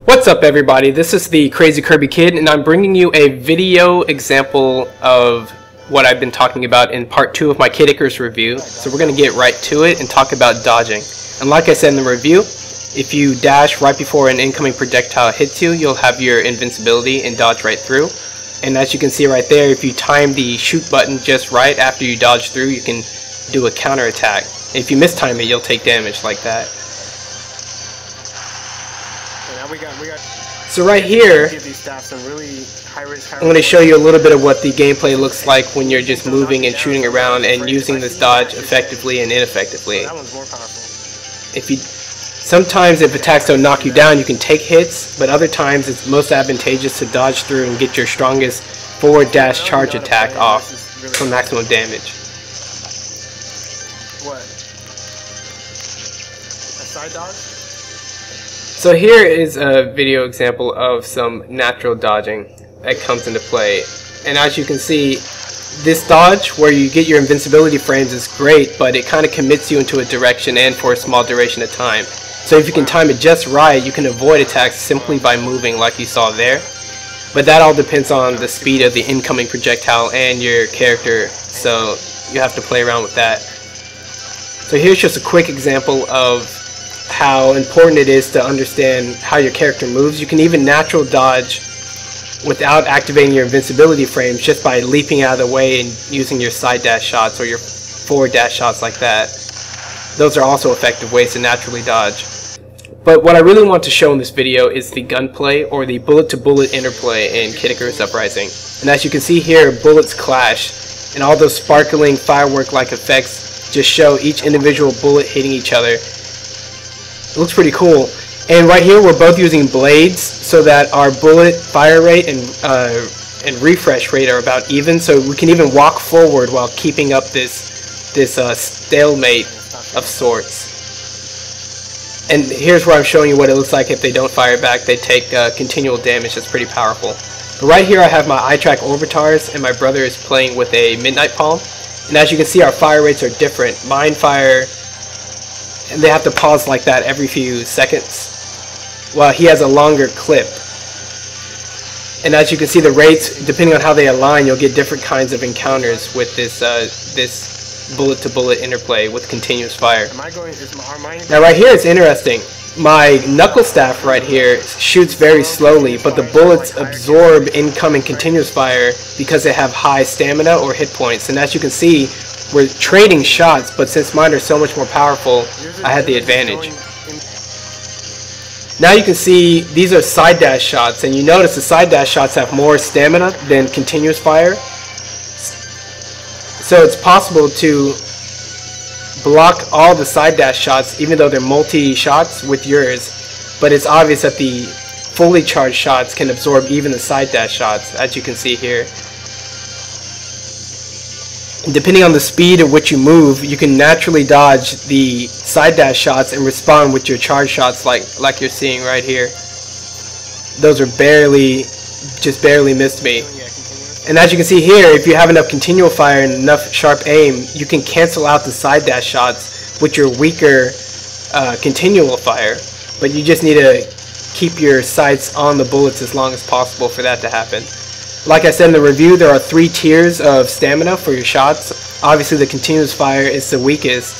What's up everybody, this is the Crazy Kirby Kid and I'm bringing you a video example of what I've been talking about in part 2 of my Kid Icarus review. So we're going to get right to it and talk about dodging. And like I said in the review, if you dash right before an incoming projectile hits you, you'll have your invincibility and dodge right through. And as you can see right there, if you time the shoot button just right after you dodge through, you can do a counter attack. If you mistime it, you'll take damage like that. So right here, I'm going to show you a little bit of what the gameplay looks like when you're just moving and shooting around and using this dodge effectively and ineffectively. Sometimes if attacks don't knock you down, you can take hits, but other times it's most advantageous to dodge through and get your strongest forward dash charge attack off for maximum damage. What? A side dodge? So here is a video example of some natural dodging that comes into play. And as you can see, this dodge where you get your invincibility frames is great, but it kind of commits you into a direction and for a small duration of time. So if you can time it just right, you can avoid attacks simply by moving like you saw there. But that all depends on the speed of the incoming projectile and your character, so you have to play around with that. So here's just a quick example of how important it is to understand how your character moves. You can even natural dodge without activating your invincibility frames just by leaping out of the way and using your side dash shots or your forward dash shots like that. Those are also effective ways to naturally dodge. But what I really want to show in this video is the gunplay or the bullet-to-bullet interplay in Kid Icarus Uprising. And as you can see here, bullets clash and all those sparkling firework-like effects just show each individual bullet hitting each other. It looks pretty cool. And right here we're both using blades so that our bullet fire rate and refresh rate are about even, so we can even walk forward while keeping up this stalemate of sorts. And here's where I'm showing you what it looks like if they don't fire back. They take continual damage. That's pretty powerful. But right here I have my eye-track orbitars and my brother is playing with a midnight palm. And as you can see, our fire rates are different. Mine fire, and they have to pause like that every few seconds, while he has a longer clip. And as you can see, the rates, depending on how they align, you'll get different kinds of encounters with this this bullet-to-bullet interplay with continuous fire. Now right here it's interesting. My knuckle staff right here shoots very slowly, but the bullets absorb incoming continuous fire because they have high stamina or hit points. And as you can see, we're trading shots, but since mine are so much more powerful, I had the advantage. Now you can see these are side dash shots, and you notice the side dash shots have more stamina than continuous fire. So it's possible to block all the side dash shots even though they're multi-shots with yours, but it's obvious that the fully charged shots can absorb even the side dash shots, as you can see here. Depending on the speed at which you move, you can naturally dodge the side dash shots and respond with your charge shots like you're seeing right here. Those are just barely missed me. And as you can see here, if you have enough continual fire and enough sharp aim, you can cancel out the side dash shots with your weaker continual fire. But you just need to keep your sights on the bullets as long as possible for that to happen. Like I said in the review, there are 3 tiers of stamina for your shots. Obviously the continuous fire is the weakest.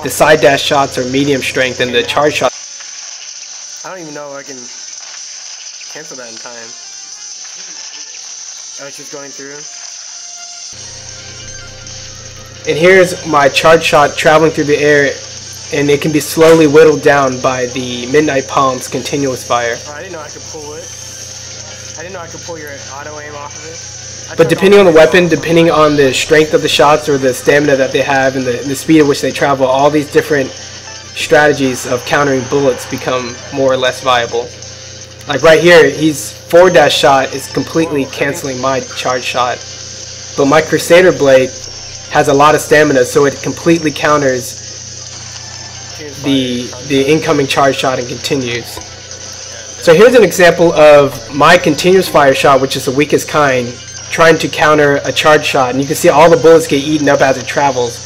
The side dash shots are medium strength and the charge shots. I don't even know if I can cancel that in time. I was just going through. And here's my charge shot traveling through the air, and it can be slowly whittled down by the Midnight Palm's continuous fire. Oh, I didn't know I could pull it. I didn't know I could pull your auto aim off of it. But depending on the weapon, depending on the strength of the shots or the stamina that they have and the speed at which they travel, all these different strategies of countering bullets become more or less viable. Like right here, his forward dash shot is completely canceling my charge shot. But my Crusader blade has a lot of stamina, so it completely counters the incoming charge shot and continues. So here's an example of my continuous fire shot, which is the weakest kind, trying to counter a charge shot. And you can see all the bullets get eaten up as it travels.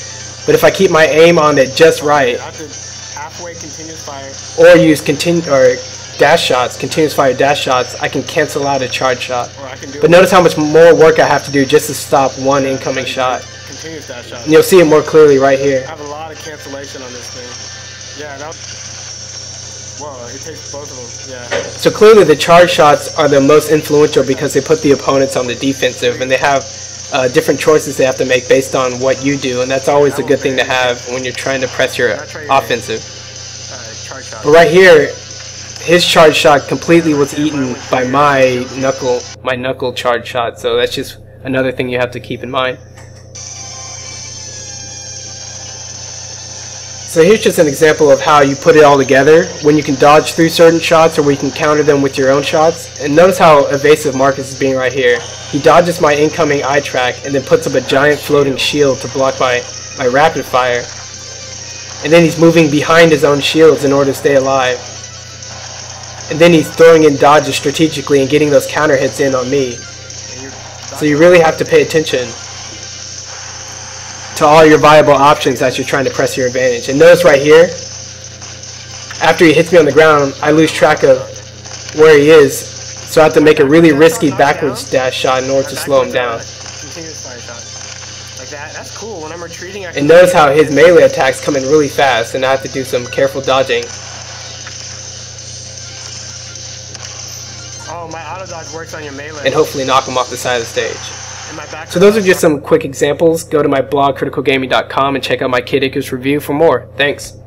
But if I keep my aim on it just right, halfway continuous fire, or dash shots, continuous fire dash shots, I can cancel out a charge shot. Or I can do But notice how much more work I have to do just to stop one incoming shot. continuous dash shot. And you'll see it more clearly right here. I have a lot of cancellation on this thing. Yeah, that. Whoa, he takes both of them. Yeah. So clearly the charge shots are the most influential because they put the opponents on the defensive, and they have different choices they have to make based on what you do, and that's always a good thing to have when you're trying to press your offensive. But right here, his charge shot completely was eaten by my knuckle charge shot, so that's just another thing you have to keep in mind. So here's just an example of how you put it all together, when you can dodge through certain shots or where you can counter them with your own shots. And notice how evasive Marcus is being right here. He dodges my incoming eye track and then puts up a giant floating shield to block my rapid fire. And then he's moving behind his own shields in order to stay alive. And then he's throwing in dodges strategically and getting those counter hits in on me. So you really have to pay attention to all your viable options as you're trying to press your advantage. And notice right here, after he hits me on the ground, I lose track of where he is, so I have to make a really risky backwards dash shot in order to slow him down. Continuous fire shot. Like that. That's cool. When I'm retreating, I can. And notice how his melee attacks come in really fast, and I have to do some careful dodging. Oh, my auto dodge works on your melee. And hopefully knock him off the side of the stage. And my back. So those are just some quick examples. Go to my blog, criticalgaming.com, and check out my Kid Icarus review for more. Thanks.